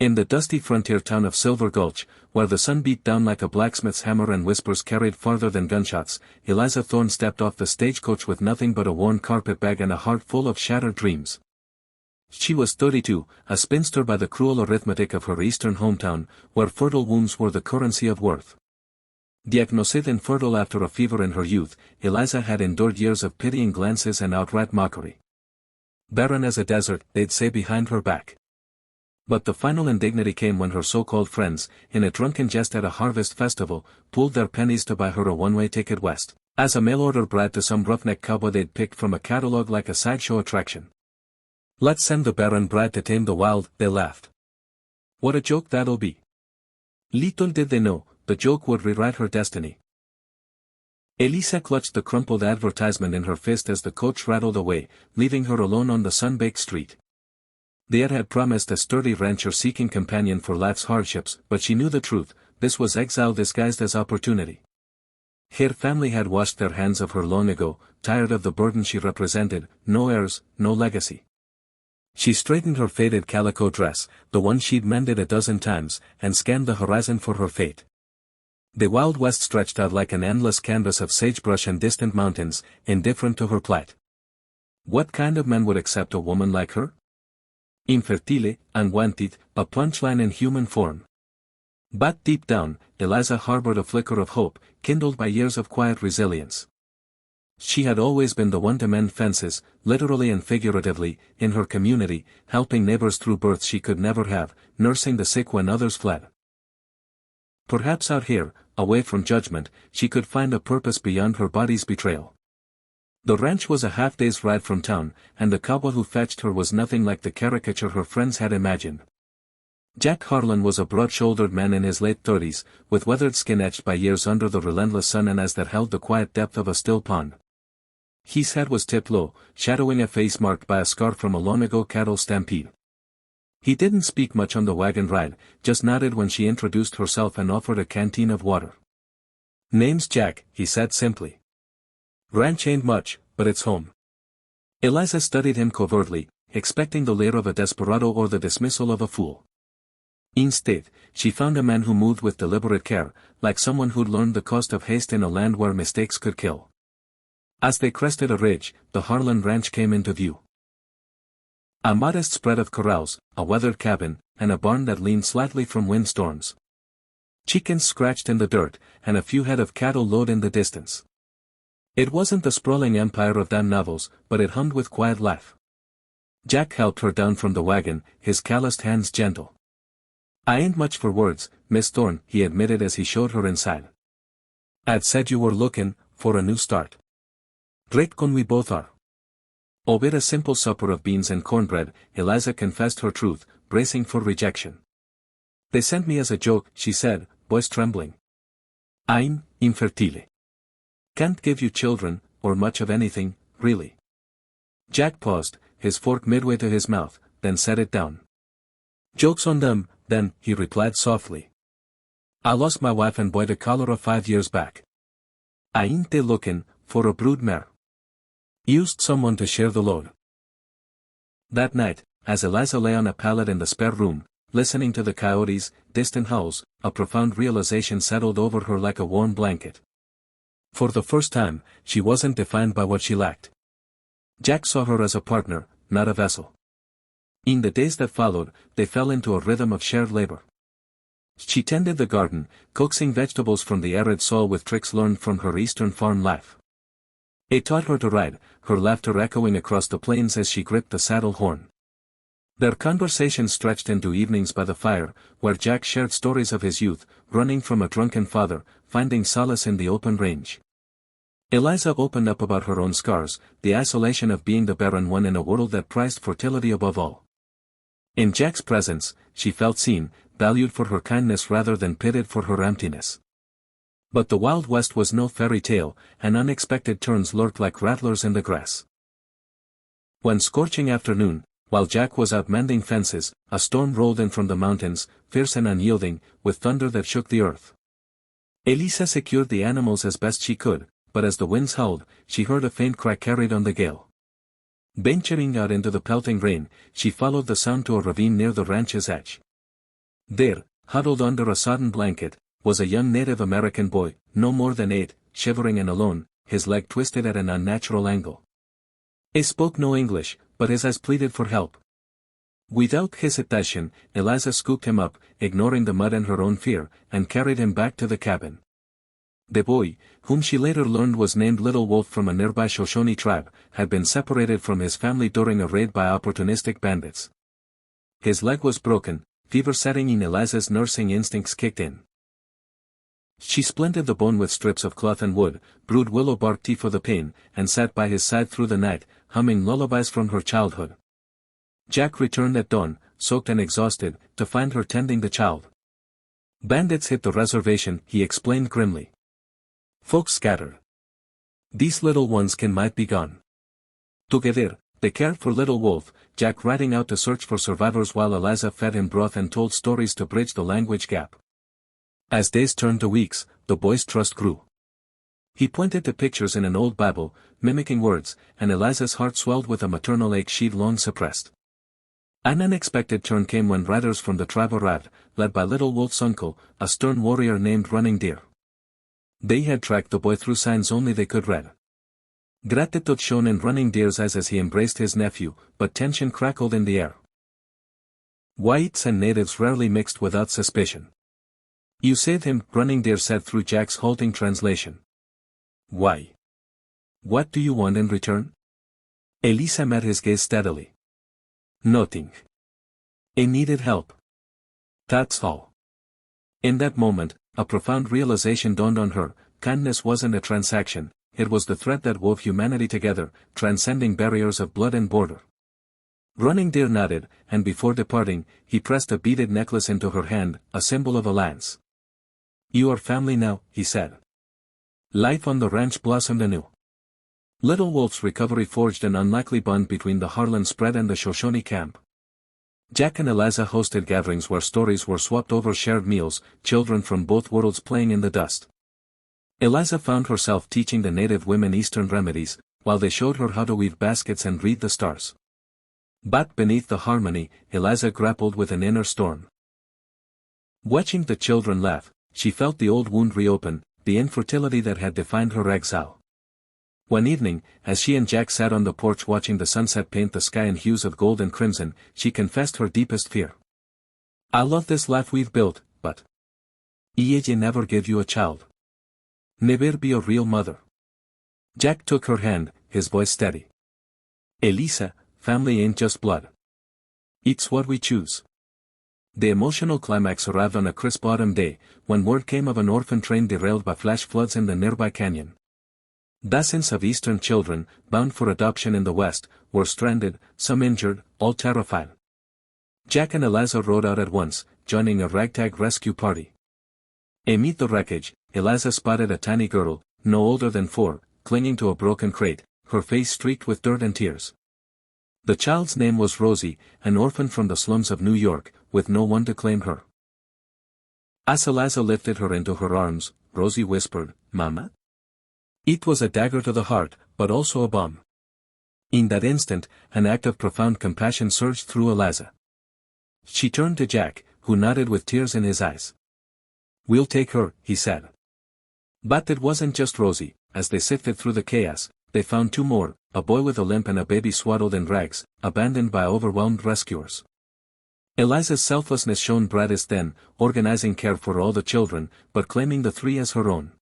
In the dusty frontier town of Silver Gulch, where the sun beat down like a blacksmith's hammer and whispers carried farther than gunshots, Eliza Thorne stepped off the stagecoach with nothing but a worn carpetbag and a heart full of shattered dreams. She was 32, a spinster by the cruel arithmetic of her eastern hometown, where fertile wombs were the currency of worth. Diagnosed infertile after a fever in her youth, Eliza had endured years of pitying glances and outright mockery. Barren as a desert, they'd say behind her back. But the final indignity came when her so-called friends, in a drunken jest at a harvest festival, pooled their pennies to buy her a one-way ticket west, as a mail-order bride to some roughneck cowboy they'd picked from a catalog like a sideshow attraction. "Let's send the barren bride to tame the wild," they laughed. "What a joke that'll be." Little did they know, the joke would rewrite her destiny. Eliza clutched the crumpled advertisement in her fist as the coach rattled away, leaving her alone on the sun-baked street. They had promised a sturdy rancher-seeking companion for life's hardships, but she knew the truth, this was exile disguised as opportunity. Her family had washed their hands of her long ago, tired of the burden she represented, no heirs, no legacy. She straightened her faded calico dress, the one she'd mended a dozen times, and scanned the horizon for her fate. The Wild West stretched out like an endless canvas of sagebrush and distant mountains, indifferent to her plight. What kind of man would accept a woman like her? Infértil, unwanted, a punchline in human form. But deep down, Eliza harbored a flicker of hope, kindled by years of quiet resilience. She had always been the one to mend fences, literally and figuratively, in her community, helping neighbors through births she could never have, nursing the sick when others fled. Perhaps out here, away from judgment, she could find a purpose beyond her body's betrayal. The ranch was a half-day's ride from town, and the cowboy who fetched her was nothing like the caricature her friends had imagined. Jack Harlan was a broad-shouldered man in his late 30s, with weathered skin etched by years under the relentless sun and eyes that held the quiet depth of a still pond. His head was tipped low, shadowing a face marked by a scar from a long-ago cattle stampede. He didn't speak much on the wagon ride, just nodded when she introduced herself and offered a canteen of water. "Name's Jack," he said simply. "Ranch ain't much, but it's home." Eliza studied him covertly, expecting the leer of a desperado or the dismissal of a fool. Instead, she found a man who moved with deliberate care, like someone who'd learned the cost of haste in a land where mistakes could kill. As they crested a ridge, the Harlan ranch came into view. A modest spread of corrals, a weathered cabin, and a barn that leaned slightly from windstorms. Chickens scratched in the dirt, and a few head of cattle lowed in the distance. It wasn't the sprawling empire of dime novels, but it hummed with quiet life. Jack helped her down from the wagon, his calloused hands gentle. "I ain't much for words, Miss Thorne," he admitted as he showed her inside. "I'd said you were looking for a new start. Great con we both are." Over a simple supper of beans and cornbread, Eliza confessed her truth, bracing for rejection. "They sent me as a joke," she said, voice trembling. "I'm infértil. Can't give you children, or much of anything, really." Jack paused, his fork midway to his mouth, then set it down. "Joke's on them, then," he replied softly. "I lost my wife and boy to cholera 5 years back. I ain't they looking for a brood mare. Used someone to share the load." That night, as Eliza lay on a pallet in the spare room, listening to the coyotes' distant howls, a profound realization settled over her like a warm blanket. For the first time, she wasn't defined by what she lacked. Jack saw her as a partner, not a vessel. In the days that followed, they fell into a rhythm of shared labor. She tended the garden, coaxing vegetables from the arid soil with tricks learned from her eastern farm life. It taught her to ride, her laughter echoing across the plains as she gripped the saddle horn. Their conversation stretched into evenings by the fire, where Jack shared stories of his youth, running from a drunken father, finding solace in the open range. Eliza opened up about her own scars, the isolation of being the barren one in a world that prized fertility above all. In Jack's presence, she felt seen, valued for her kindness rather than pitied for her emptiness. But the Wild West was no fairy tale, and unexpected turns lurked like rattlers in the grass. One scorching afternoon, while Jack was out mending fences, a storm rolled in from the mountains, fierce and unyielding, with thunder that shook the earth. Eliza secured the animals as best she could, but as the winds howled, she heard a faint cry carried on the gale. Venturing out into the pelting rain, she followed the sound to a ravine near the ranch's edge. There, huddled under a sodden blanket, was a young Native American boy, no more than 8, shivering and alone, his leg twisted at an unnatural angle. He spoke no English, but his eyes pleaded for help. Without hesitation, Eliza scooped him up, ignoring the mud and her own fear, and carried him back to the cabin. The boy, whom she later learned was named Little Wolf from a nearby Shoshone tribe, had been separated from his family during a raid by opportunistic bandits. His leg was broken, fever setting in. Eliza's nursing instincts kicked in. She splinted the bone with strips of cloth and wood, brewed willow bark tea for the pain, and sat by his side through the night, humming lullabies from her childhood. Jack returned at dawn, soaked and exhausted, to find her tending the child. Bandits hit the reservation, he explained grimly. Folks scatter. These little ones might be gone. Together, they cared for Little Wolf, Jack riding out to search for survivors while Eliza fed him broth and told stories to bridge the language gap. As days turned to weeks, the boy's trust grew. He pointed to pictures in an old Bible, mimicking words, and Eliza's heart swelled with a maternal ache she'd long suppressed. An unexpected turn came when riders from the tribe arrived, led by Little Wolf's uncle, a stern warrior named Running Deer. They had tracked the boy through signs only they could read. Gratitude shone in Running Deer's eyes as he embraced his nephew, but tension crackled in the air. Whites and natives rarely mixed without suspicion. You saved him, Running Deer said through Jack's halting translation. Why? What do you want in return? Eliza met his gaze steadily. Nothing. I needed help. That's all. In that moment, a profound realization dawned on her. Kindness wasn't a transaction, it was the thread that wove humanity together, transcending barriers of blood and border. Running Deer nodded, and before departing, he pressed a beaded necklace into her hand, a symbol of alliance. You are family now, he said. Life on the ranch blossomed anew. Little Wolf's recovery forged an unlikely bond between the Harlan spread and the Shoshone camp. Jack and Eliza hosted gatherings where stories were swapped over shared meals, children from both worlds playing in the dust. Eliza found herself teaching the native women Eastern remedies, while they showed her how to weave baskets and read the stars. But beneath the harmony, Eliza grappled with an inner storm. Watching the children laugh, she felt the old wound reopen, the infertility that had defined her exile. One evening, as she and Jack sat on the porch watching the sunset paint the sky in hues of gold and crimson, she confessed her deepest fear. I love this life we've built, but ella never gave you a child. Never be a real mother. Jack took her hand, his voice steady. Eliza, family ain't just blood. It's what we choose. The emotional climax arrived on a crisp autumn day, when word came of an orphan train derailed by flash floods in the nearby canyon. Dozens of Eastern children, bound for adoption in the West, were stranded, some injured, all terrified. Jack and Eliza rode out at once, joining a ragtag rescue party. Amid the wreckage, Eliza spotted a tiny girl, no older than 4, clinging to a broken crate, her face streaked with dirt and tears. The child's name was Rosie, an orphan from the slums of New York, with no one to claim her. As Eliza lifted her into her arms, Rosie whispered, Mama? It was a dagger to the heart, but also a bomb. In that instant, an act of profound compassion surged through Eliza. She turned to Jack, who nodded with tears in his eyes. We'll take her, he said. But it wasn't just Rosie. As they sifted through the chaos, they found 2 more, a boy with a limp and a baby swaddled in rags, abandoned by overwhelmed rescuers. Eliza's selflessness shone brightest then, organizing care for all the children, but claiming the 3 as her own.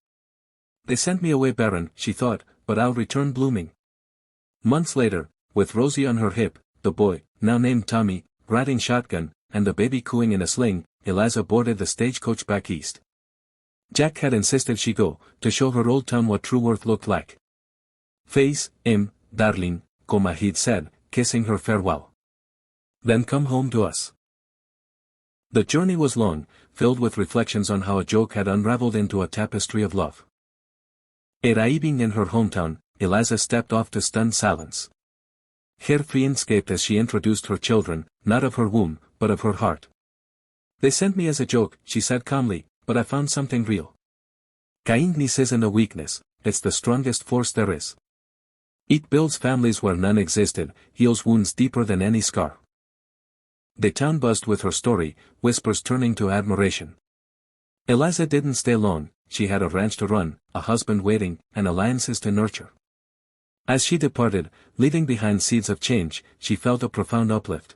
They sent me away barren, she thought, but I'll return blooming. Months later, with Rosie on her hip, the boy, now named Tommy, riding shotgun, and the baby cooing in a sling, Eliza boarded the stagecoach back east. Jack had insisted she go, to show her old town what true worth looked like. Face, darling, como he'd said, kissing her farewell. Then come home to us. The journey was long, filled with reflections on how a joke had unraveled into a tapestry of love. Arriving in her hometown, Eliza stepped off to stunned silence. Her friend escaped as she introduced her children, not of her womb, but of her heart. They sent me as a joke, she said calmly, but I found something real. Kindness isn't a weakness, it's the strongest force there is. It builds families where none existed, heals wounds deeper than any scar. The town buzzed with her story, whispers turning to admiration. Eliza didn't stay long, she had a ranch to run, a husband waiting, and alliances to nurture. As she departed, leaving behind seeds of change, she felt a profound uplift.